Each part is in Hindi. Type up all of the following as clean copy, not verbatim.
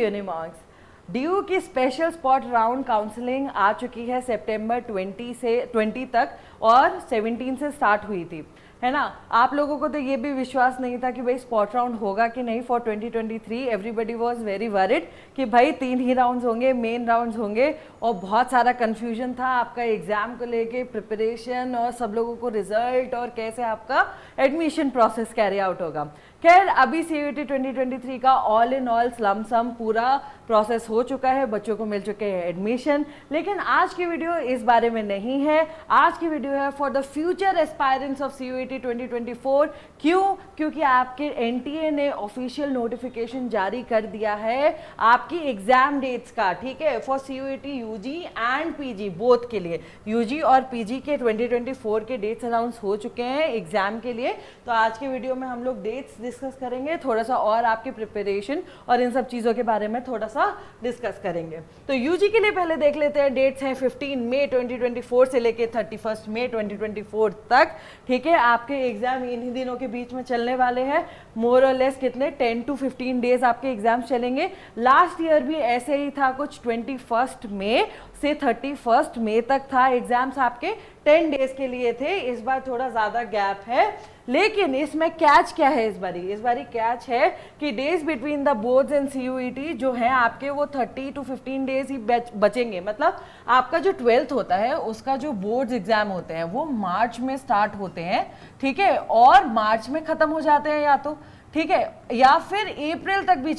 यूनिमॉन्क्स। DU की स्पेशल स्पॉट राउंड काउंसलिंग आ चुकी है सितंबर 20 तक और 17 से स्टार्ट हुई थी, है ना। आप लोगों को तो ये भी विश्वास नहीं था कि भाई स्पॉट राउंड होगा कि नहीं for 2023। Everybody was very worried कि भाई 3 ही राउंड्स होंगे, मेन राउंड्स होंगे, और बहुत सारा कन्फ्यूजन था आपका एग्जाम को लेके, प्रिपरेशन और सब लोगों को रिजल्ट और कैसे आपका एडमिशन प्रोसेस कैरी आउट होगा। खैर अभी CUET 2023 का ऑल इन ऑल स्लम सम पूरा प्रोसेस हो चुका है, बच्चों को मिल चुके हैं एडमिशन। लेकिन आज की वीडियो इस बारे में नहीं है, आज की वीडियो है for the future aspirants of CUET 2024। क्यों? क्योंकि आपके NTA ने ऑफिशियल नोटिफिकेशन जारी कर दिया है आपकी एग्जाम डेट्स का, ठीक है, for CUET UG and PG both के लिए। UG और PG के 2024 के डेट्स अनाउंस हो चुके हैं एग्जाम के लिए। तो आज की वीडियो में हम लोग डेट्स डिस्कस करेंगे थोड़ा सा, और आपके प्रिपरेशन और इन सब चीज़ों के बारे में थोड़ा सा डिस्कस करेंगे। तो UG के लिए पहले देख लेते हैं। डेट्स हैं 15 मई 2024 से लेके 31 मई 2024 तक, ठीक है। आपके एग्जाम इन्हीं दिनों के बीच में चलने वाले हैं, मोर और लेस कितने 10 to 15 डेज आपके एग्जाम चलेंगे। लास्ट ईयर भी ऐसे ही था, कुछ 21 मई से 31 मई तक था एग्जाम्स आपके, 10 डेज के लिए थे। इस बार थोड़ा ज़्यादा गैप है, लेकिन इसमें कैच क्या है इस बारी कैच है कि days between the boards and CUET जो है आपके वो 30 to 15 डेज ही बचेंगे। मतलब आपका जो 12th होता है उसका जो बोर्ड्स एग्जाम होते हैं वो मार्च में स्टार्ट होते हैं, ठीक है, और मार्च में ख़त्म हो जाते हैं या तो, ठीक है, या फिर अप्रैल तक भी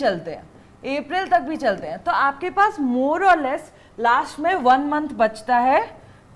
चलते हैं। तो आपके पास मोर और लेस लास्ट में 1 मंथ बचता है,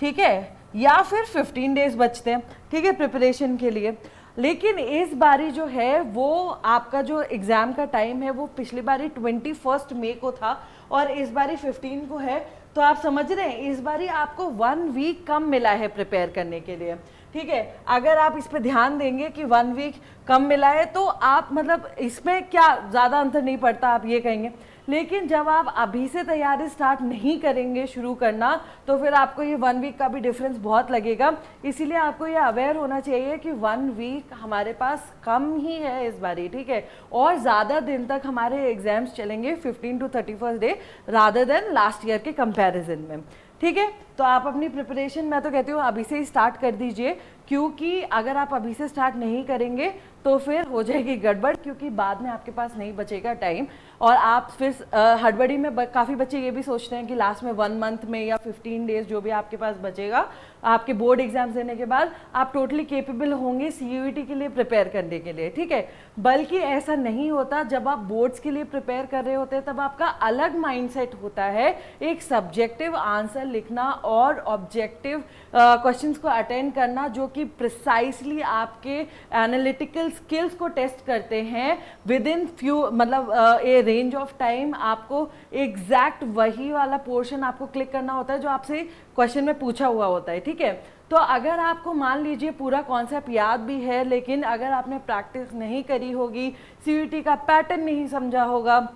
ठीक है, या फिर 15 डेज बचते हैं, ठीक है, प्रिपरेशन के लिए। लेकिन इस बारी जो है वो आपका जो एग्ज़ाम का टाइम है वो पिछली बारी 21 मई को था और इस बारी 15 को है। तो आप समझ रहे हैं इस बारी आपको 1 वीक कम मिला है प्रिपेयर करने के लिए, ठीक है। अगर आप इस पे ध्यान देंगे कि 1 वीक कम मिला है तो आप मतलब इसमें क्या ज़्यादा अंतर नहीं पड़ता आप ये कहेंगे। लेकिन जब आप अभी से तैयारी स्टार्ट नहीं करेंगे शुरू करना तो फिर आपको ये 1 वीक का भी डिफरेंस बहुत लगेगा। इसीलिए आपको ये अवेयर होना चाहिए कि 1 वीक हमारे पास कम ही है इस बारी, ठीक है, और ज़्यादा दिन तक हमारे एग्जाम्स चलेंगे 15 to 31 day rather than last year के कंपैरिजन में, ठीक है। तो आप अपनी प्रिपरेशन मैं तो कहती हूँ अभी से ही स्टार्ट कर दीजिए, क्योंकि अगर आप अभी से स्टार्ट नहीं करेंगे तो फिर हो जाएगी गड़बड़, क्योंकि बाद में आपके पास नहीं बचेगा टाइम और आप फिर हड़बड़ी में काफ़ी बच्चे ये भी सोचते हैं कि लास्ट में 1 मंथ में या 15 डेज जो भी आपके पास बचेगा आपके बोर्ड एग्जाम्स देने के बाद आप टोटली केपेबल होंगे CUET के लिए प्रिपेयर करने के लिए, ठीक है। बल्कि ऐसा नहीं होता, जब आप बोर्ड्स के लिए प्रिपेयर कर रहे होते हैं तब आपका अलग माइंडसेट होता है, एक सब्जेक्टिव आंसर लिखना और ऑब्जेक्टिव क्वेश्चंस को अटेंड करना जो कि प्रिसाइसली आपके एनालिटिकल स्किल्स को टेस्ट करते हैं विद इन फ्यू मतलब ए रेंज ऑफ टाइम। आपको एग्जैक्ट वही वाला पोर्शन आपको क्लिक करना होता है जो आपसे क्वेश्चन में पूछा हुआ होता है, ठीक है। तो अगर आपको मान लीजिए पूरा कॉन्सेप्ट याद भी है लेकिन अगर आपने प्रैक्टिस नहीं करी होगी, CUET का पैटर्न नहीं समझा होगा,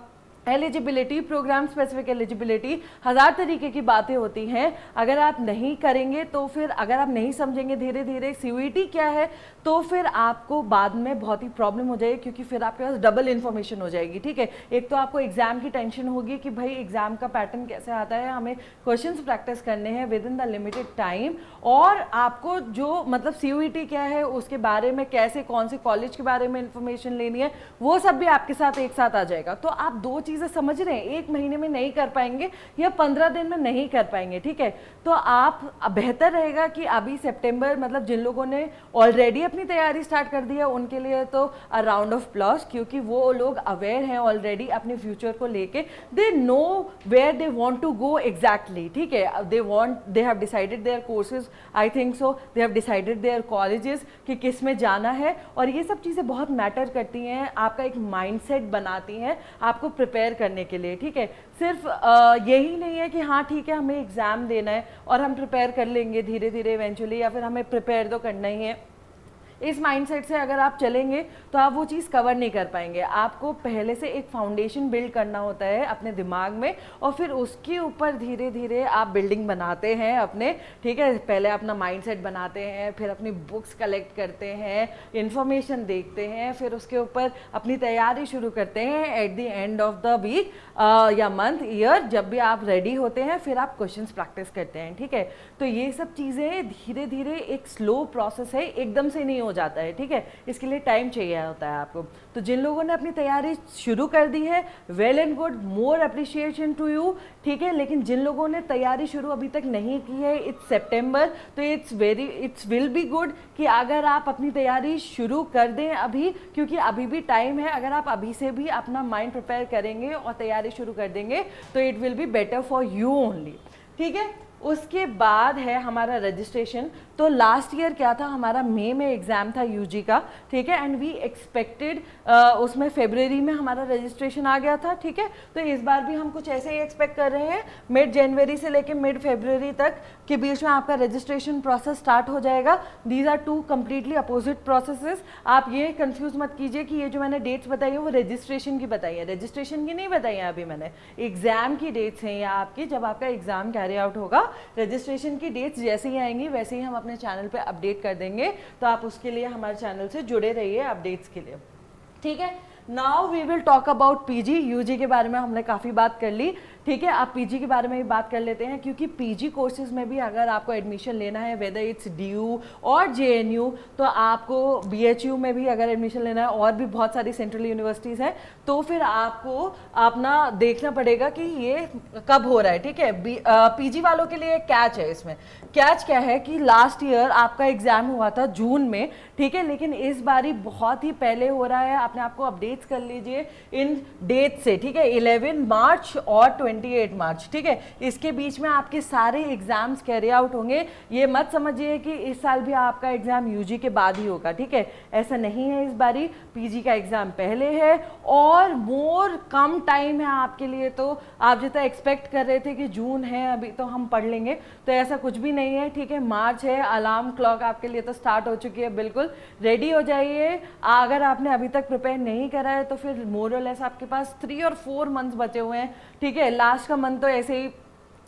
एलिजिबिलिटी, प्रोग्राम स्पेसिफिक एलिजिबिलिटी, 1000 तरीके की बातें होती हैं, अगर आप नहीं करेंगे तो फिर अगर आप नहीं समझेंगे धीरे धीरे CUET क्या है तो फिर आपको बाद में बहुत ही प्रॉब्लम हो जाएगी, क्योंकि फिर आपके पास डबल इन्फॉर्मेशन हो जाएगी, ठीक है। एक तो आपको एग्जाम की टेंशन होगी कि भाई एग्जाम का पैटर्न कैसे आता है, हमें क्वेश्चंस प्रैक्टिस करने हैं with in the limited time, और आपको जो मतलब CUET क्या है उसके बारे में कैसे कौन से कॉलेज के बारे में इंफॉर्मेशन लेनी है वो सब भी आपके साथ एक साथ आ जाएगा। तो आप 2 चीज़ें समझ रहे हैं, 1 महीने में नहीं कर पाएंगे या 15 दिन में नहीं कर पाएंगे, ठीक है। तो आप बेहतर रहेगा कि अभी सितंबर मतलब जिन लोगों ने ऑलरेडी अपनी तैयारी स्टार्ट कर दी है उनके लिए तो अ राउंड ऑफ प्लॉस, क्योंकि वो लोग अवेयर हैं ऑलरेडी अपने फ्यूचर को लेके, they know where they want to go exactly, ठीक है। They have decided their courses, I think so, they have decided their colleges कि किस में जाना है, और ये सब चीज़ें बहुत मैटर करती हैं, आपका एक माइंडसेट बनाती हैं आपको प्रिपेयर करने के लिए, ठीक है। सिर्फ यही नहीं है कि हाँ ठीक है हमें एग्जाम देना है और हम प्रिपेयर कर लेंगे धीरे धीरे इवेंचुअली, या फिर हमें प्रिपेयर तो करना ही है, इस माइंडसेट से अगर आप चलेंगे तो आप वो चीज़ कवर नहीं कर पाएंगे। आपको पहले से एक फाउंडेशन बिल्ड करना होता है अपने दिमाग में, और फिर उसके ऊपर धीरे धीरे आप बिल्डिंग बनाते हैं अपने, ठीक है। पहले अपना माइंडसेट बनाते हैं, फिर अपनी बुक्स कलेक्ट करते हैं, इंफॉर्मेशन देखते हैं, फिर उसके ऊपर अपनी तैयारी शुरू करते हैं। At the end of the week या मंथ, ईयर, जब भी आप रेडी होते हैं फिर आप क्वेश्चंस प्रैक्टिस करते हैं, ठीक है। तो ये सब चीज़ें धीरे धीरे एक स्लो प्रोसेस है, एकदम से नहीं हो जाता है, ठीक है। इसके लिए टाइम चाहिए होता है आपको। तो जिन लोगों ने अपनी तैयारी शुरू कर दी है, well and good, more appreciation to you, ठीक है। लेकिन जिन लोगों ने तैयारी शुरू अभी तक नहीं की है, इट्स सितंबर, तो इट्स विल बी गुड कि अगर आप अपनी तैयारी शुरू कर दें अभी, क्योंकि अभी भी टाइम है। अगर आप अभी से भी अपना माइंड प्रिपेयर करेंगे और तैयारी शुरू कर देंगे तो it will be better for you only, ठीक है। उसके बाद है हमारा रजिस्ट्रेशन। तो लास्ट ईयर क्या था, हमारा मई में एग्ज़ाम था यूजी का, ठीक है, एंड वी एक्सपेक्टेड उसमें फरवरी में हमारा रजिस्ट्रेशन आ गया था, ठीक है। तो इस बार भी हम कुछ ऐसे ही एक्सपेक्ट कर रहे हैं, मिड जनवरी से लेके मिड फरवरी तक के बीच में आपका रजिस्ट्रेशन प्रोसेस स्टार्ट हो जाएगा। These are two completely opposite processes. आप ये कंफ्यूज मत कीजिए कि ये जो मैंने डेट्स बताई है वो रजिस्ट्रेशन की बताई है, रजिस्ट्रेशन की नहीं बताई है अभी मैंने, एग्ज़ाम की डेट्स हैं ये आपकी, जब आपका एग्ज़ाम कैरी आउट होगा। रजिस्ट्रेशन की डेट्स जैसे ही आएंगी वैसे ही हम अपने चैनल पे अपडेट कर देंगे, तो आप उसके लिए हमारे चैनल से जुड़े रहिए अपडेट्स के लिए, ठीक है। Now we will talk about PG. UG के बारे में हमने काफ़ी बात कर ली, ठीक है। आप पीजी के बारे में भी बात कर लेते हैं, क्योंकि पीजी कोर्सेज में भी अगर आपको एडमिशन लेना है, वेदर इट्स डीयू और जेएनयू, तो आपको बीएचयू में भी अगर एडमिशन लेना है, और भी बहुत सारी सेंट्रल यूनिवर्सिटीज़ हैं, तो फिर आपको अपना देखना पड़ेगा कि ये कब हो रहा है, ठीक है। पीजी वालों के लिए एक कैच है इसमें। कैच क्या है कि लास्ट ईयर आपका एग्जाम हुआ था जून में, ठीक है, लेकिन इस बारी बहुत ही पहले हो रहा है। अपने आपको अपडेट्स कर लीजिए इन डेट से, ठीक है, 11 मार्च और 28 मार्च, ठीक है। इसके बीच में आपके सारे एग्जाम्स कैरी आउट होंगे। ये मत समझिए कि इस साल भी आपका एग्जाम यूजी के बाद ही होगा, ठीक है, ऐसा नहीं है। इस बारी पीजी का एग्जाम पहले है और मोर कम टाइम है आपके लिए। तो आप जितना एक्सपेक्ट कर रहे थे कि जून है अभी तो हम पढ़ लेंगे, तो ऐसा कुछ भी नहीं है, ठीक है। मार्च है, अलार्म क्लॉक आपके लिए तो स्टार्ट हो चुकी है, बिल्कुल रेडी हो जाइए। अगर आपने अभी तक प्रिपेयर नहीं करा है तो फिर मोर और लेस आपके पास 3 और 4 मंथ्स बचे हुए हैं, ठीक है। लास्ट का मंथ तो ऐसे ही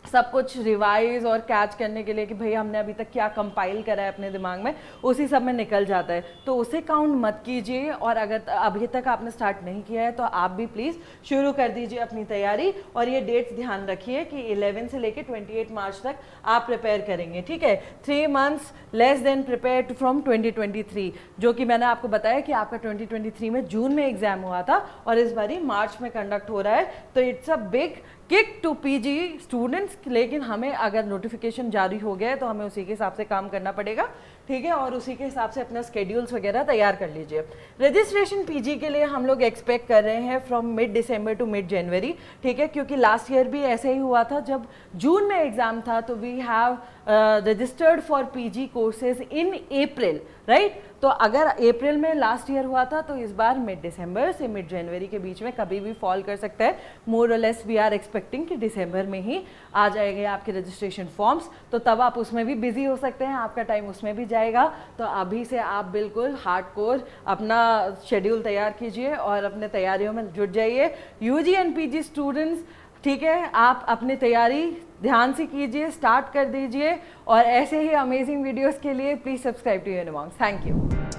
सब कुछ रिवाइज और कैच करने के लिए कि भाई हमने अभी तक क्या कंपाइल करा है अपने दिमाग में, उसी सब में निकल जाता है, तो उसे काउंट मत कीजिए। और अगर अभी तक आपने स्टार्ट नहीं किया है तो आप भी प्लीज़ शुरू कर दीजिए अपनी तैयारी। और ये डेट्स ध्यान रखिए कि 11 से लेके 28 मार्च तक आप प्रिपेयर करेंगे, ठीक है। 3 months less than prepare from 2023, जो कि मैंने आपको बताया कि आपका 2023 में जून में एग्जाम हुआ था और इस बारी मार्च में कंडक्ट हो रहा है। तो it's a big kick to PG students. लेकिन हमें अगर नोटिफिकेशन जारी हो गया है तो हमें उसी के हिसाब से काम करना पड़ेगा, ठीक है, और उसी के हिसाब से अपना स्केड्यूल्स वगैरह तैयार कर लीजिए। रजिस्ट्रेशन पीजी के लिए हम लोग एक्सपेक्ट कर रहे हैं from mid December to mid January, ठीक है, क्योंकि लास्ट ईयर भी ऐसे ही हुआ था। जब जून में एग्जाम था तो we have registered for PG courses in April, right. तो अगर अप्रैल में लास्ट ईयर हुआ था तो इस बार मिड दिसंबर से मिड जनवरी के बीच में कभी भी फॉल कर सकता है। मोर और लेस वी आर एक्सपेक्टिंग कि दिसंबर में ही आ जाएंगे आपके रजिस्ट्रेशन फॉर्म्स, तो तब आप उसमें भी बिजी हो सकते हैं, आपका टाइम उसमें भी जाएगा। तो अभी से आप बिल्कुल हार्डकोर अपना शेड्यूल तैयार कीजिए और अपने तैयारियों में जुट जाइए। यूजी एंड पीजी स्टूडेंट्स, ठीक है, आप अपनी तैयारी ध्यान से कीजिए, स्टार्ट कर दीजिए। और ऐसे ही अमेजिंग वीडियोस के लिए please subscribe to Unimonks. Thank you.